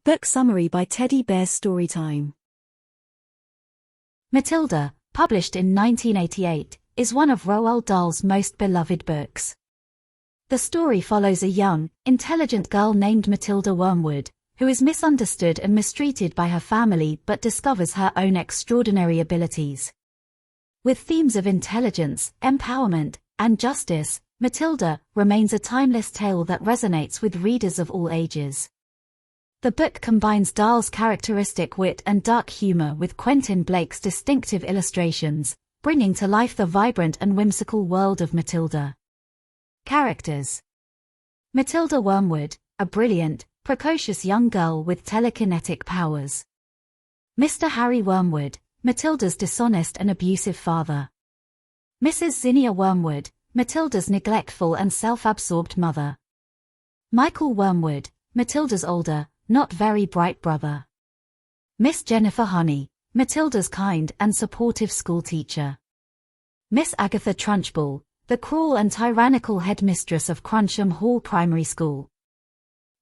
Book summary by Teddy Bear's Storytime. Matilda, published in 1988, is one of Roald Dahl's most beloved books. The story follows a young, intelligent girl named Matilda Wormwood, who is misunderstood and mistreated by her family but discovers her own extraordinary abilities. With themes of intelligence, empowerment, and justice, Matilda remains a timeless tale that resonates with readers of all ages. The book combines Dahl's characteristic wit and dark humor with Quentin Blake's distinctive illustrations, bringing to life the vibrant and whimsical world of Matilda. Characters: Matilda Wormwood, a brilliant, precocious young girl with telekinetic powers. Mr. Harry Wormwood, Matilda's dishonest and abusive father. Mrs. Zinnia Wormwood, Matilda's neglectful and self-absorbed mother. Michael Wormwood, Matilda's older, not very bright brother. Miss Jennifer Honey, Matilda's kind and supportive schoolteacher. Miss Agatha Trunchbull, the cruel and tyrannical headmistress of Crunchbull Hall Primary School.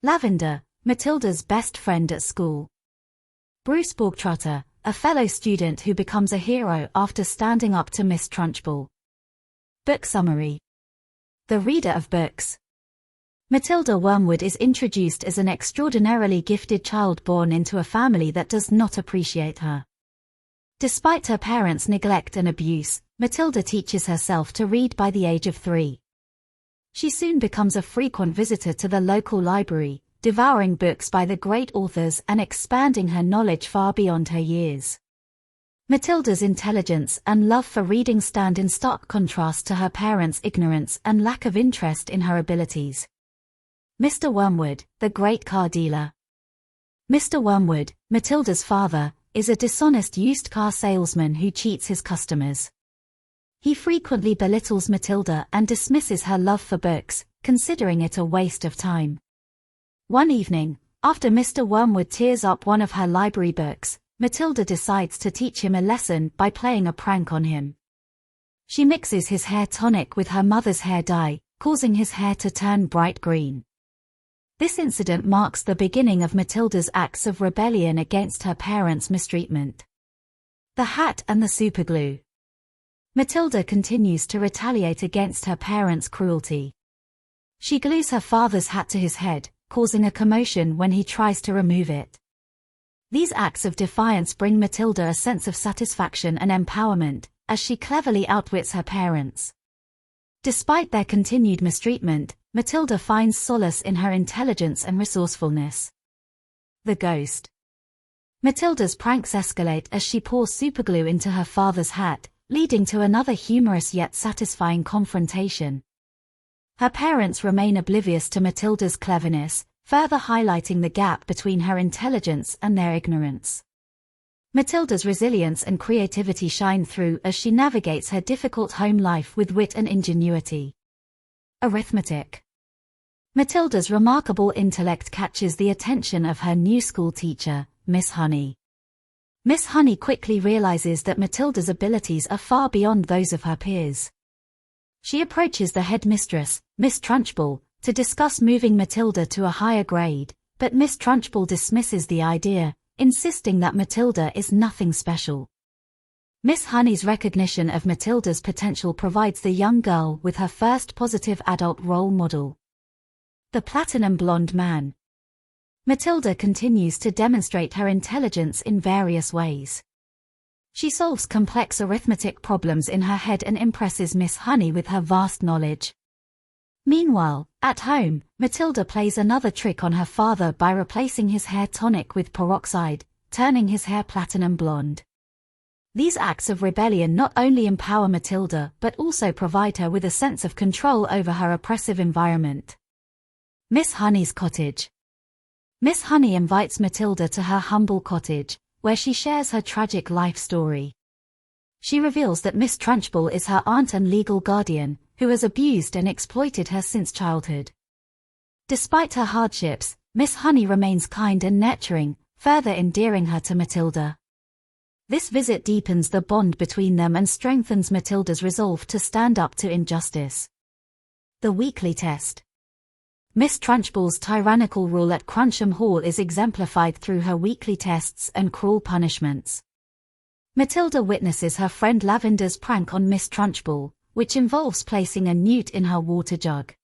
Lavender, Matilda's best friend at school. Bruce Bogtrotter, a fellow student who becomes a hero after standing up to Miss Trunchbull. Book summary. The reader of books. Matilda Wormwood is introduced as an extraordinarily gifted child born into a family that does not appreciate her. Despite her parents' neglect and abuse, Matilda teaches herself to read by the age of 3. She soon becomes a frequent visitor to the local library, devouring books by the great authors and expanding her knowledge far beyond her years. Matilda's intelligence and love for reading stand in stark contrast to her parents' ignorance and lack of interest in her abilities. Mr. Wormwood, the great car dealer. Mr. Wormwood, Matilda's father, is a dishonest used car salesman who cheats his customers. He frequently belittles Matilda and dismisses her love for books, considering it a waste of time. One evening, after Mr. Wormwood tears up one of her library books, Matilda decides to teach him a lesson by playing a prank on him. She mixes his hair tonic with her mother's hair dye, causing his hair to turn bright green. This incident marks the beginning of Matilda's acts of rebellion against her parents' mistreatment. The hat and the superglue. Matilda continues to retaliate against her parents' cruelty. She glues her father's hat to his head, causing a commotion when he tries to remove it. These acts of defiance bring Matilda a sense of satisfaction and empowerment, as she cleverly outwits her parents. Despite their continued mistreatment, Matilda finds solace in her intelligence and resourcefulness. The ghost. Matilda's pranks escalate as she pours superglue into her father's hat, leading to another humorous yet satisfying confrontation. Her parents remain oblivious to Matilda's cleverness, further highlighting the gap between her intelligence and their ignorance. Matilda's resilience and creativity shine through as she navigates her difficult home life with wit and ingenuity. Arithmetic. Matilda's remarkable intellect catches the attention of her new school teacher, Miss Honey. Miss Honey quickly realizes that Matilda's abilities are far beyond those of her peers. She approaches the headmistress, Miss Trunchbull, to discuss moving Matilda to a higher grade, but Miss Trunchbull dismisses the idea, insisting that Matilda is nothing special. Miss Honey's recognition of Matilda's potential provides the young girl with her first positive adult role model. The platinum blonde man. Matilda continues to demonstrate her intelligence in various ways. She solves complex arithmetic problems in her head and impresses Miss Honey with her vast knowledge. Meanwhile, at home, Matilda plays another trick on her father by replacing his hair tonic with peroxide, turning his hair platinum blonde. These acts of rebellion not only empower Matilda but also provide her with a sense of control over her oppressive environment. Miss Honey's cottage. Miss Honey invites Matilda to her humble cottage, where she shares her tragic life story. She reveals that Miss Trunchbull is her aunt and legal guardian, who has abused and exploited her since childhood. Despite her hardships, Miss Honey remains kind and nurturing, further endearing her to Matilda. This visit deepens the bond between them and strengthens Matilda's resolve to stand up to injustice. The weekly test. Miss Trunchbull's tyrannical rule at Cruncham Hall is exemplified through her weekly tests and cruel punishments. Matilda witnesses her friend Lavender's prank on Miss Trunchbull, which involves placing a newt in her water jug.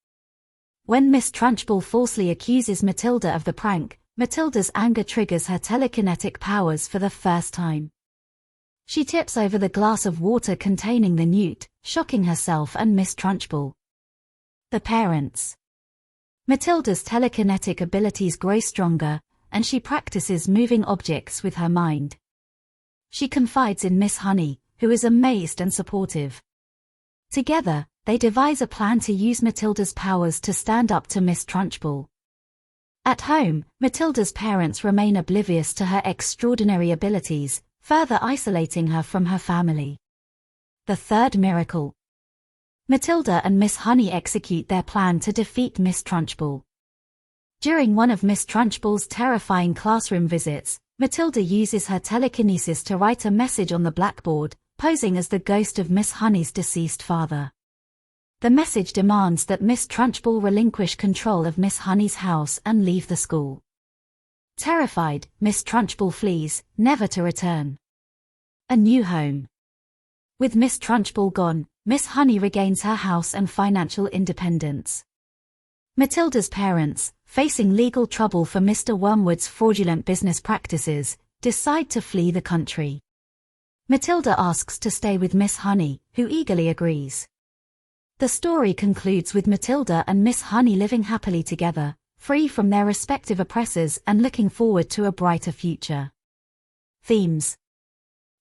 When Miss Trunchbull falsely accuses Matilda of the prank, Matilda's anger triggers her telekinetic powers for the first time. She tips over the glass of water containing the newt, shocking herself and Miss Trunchbull. The parents. Matilda's telekinetic abilities grow stronger, and she practices moving objects with her mind. She confides in Miss Honey, who is amazed and supportive. Together, they devise a plan to use Matilda's powers to stand up to Miss Trunchbull. At home, Matilda's parents remain oblivious to her extraordinary abilities, further isolating her from her family. The third miracle. Matilda and Miss Honey execute their plan to defeat Miss Trunchbull. During one of Miss Trunchbull's terrifying classroom visits, Matilda uses her telekinesis to write a message on the blackboard, posing as the ghost of Miss Honey's deceased father. The message demands that Miss Trunchbull relinquish control of Miss Honey's house and leave the school. Terrified, Miss Trunchbull flees, never to return. A new home. With Miss Trunchbull gone, Miss Honey regains her house and financial independence. Matilda's parents, facing legal trouble for Mr. Wormwood's fraudulent business practices, decide to flee the country. Matilda asks to stay with Miss Honey, who eagerly agrees. The story concludes with Matilda and Miss Honey living happily together, free from their respective oppressors and looking forward to a brighter future. Themes.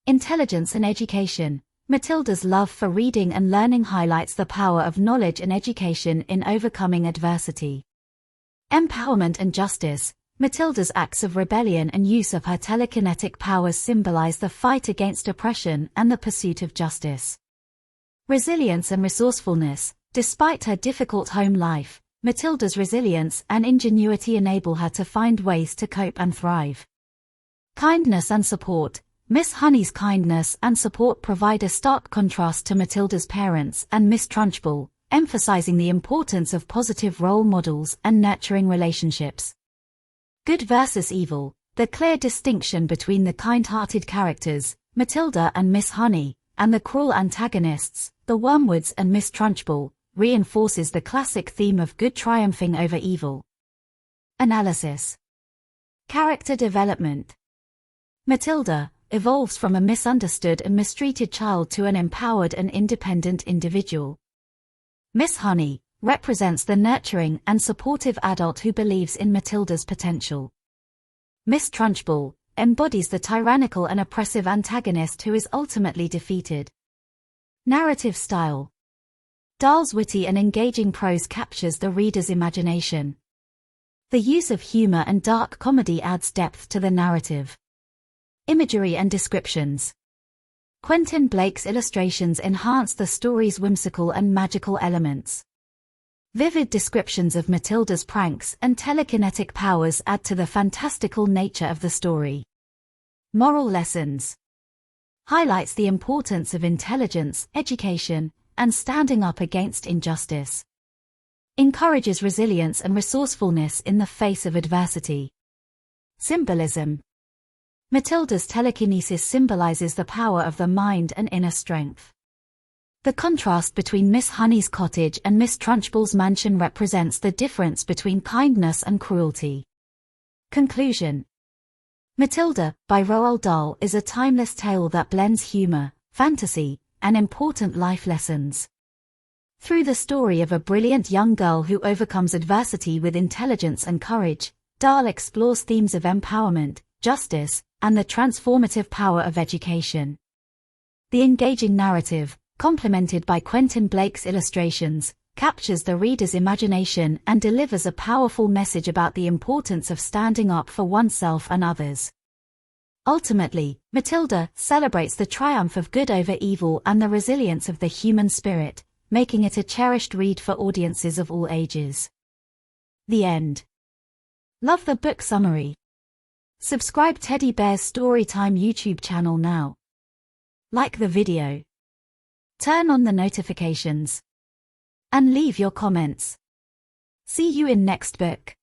Intelligence and education. Matilda's love for reading and learning highlights the power of knowledge and education in overcoming adversity. Empowerment and justice. Matilda's acts of rebellion and use of her telekinetic powers symbolize the fight against oppression and the pursuit of justice. Resilience and resourcefulness. Despite her difficult home life, Matilda's resilience and ingenuity enable her to find ways to cope and thrive. Kindness and support. Miss Honey's kindness and support provide a stark contrast to Matilda's parents and Miss Trunchbull, emphasizing the importance of positive role models and nurturing relationships. Good versus evil. The clear distinction between the kind-hearted characters, Matilda and Miss Honey, and the cruel antagonists, the Wormwoods and Miss Trunchbull, reinforces the classic theme of good triumphing over evil. Analysis. Character development. Matilda evolves from a misunderstood and mistreated child to an empowered and independent individual. Miss Honey represents the nurturing and supportive adult who believes in Matilda's potential. Miss Trunchbull embodies the tyrannical and oppressive antagonist who is ultimately defeated. Narrative style. Dahl's witty and engaging prose captures the reader's imagination. The use of humor and dark comedy adds depth to the narrative. Imagery and descriptions. Quentin Blake's illustrations enhance the story's whimsical and magical elements. Vivid descriptions of Matilda's pranks and telekinetic powers add to the fantastical nature of the story. Moral lessons. Highlights the importance of intelligence, education, and standing up against injustice. Encourages resilience and resourcefulness in the face of adversity. Symbolism. Matilda's telekinesis symbolizes the power of the mind and inner strength. The contrast between Miss Honey's cottage and Miss Trunchbull's mansion represents the difference between kindness and cruelty. Conclusion. Matilda, by Roald Dahl, is a timeless tale that blends humor, fantasy, and important life lessons. Through the story of a brilliant young girl who overcomes adversity with intelligence and courage, Dahl explores themes of empowerment, justice, and the transformative power of education. The engaging narrative, complemented by Quentin Blake's illustrations, captures the reader's imagination and delivers a powerful message about the importance of standing up for oneself and others. Ultimately, Matilda celebrates the triumph of good over evil and the resilience of the human spirit, making it a cherished read for audiences of all ages. The end. Love the book summary. Subscribe Teddy Bear's Storytime YouTube channel now. Like the video. Turn on the notifications. And leave your comments. See you in next book.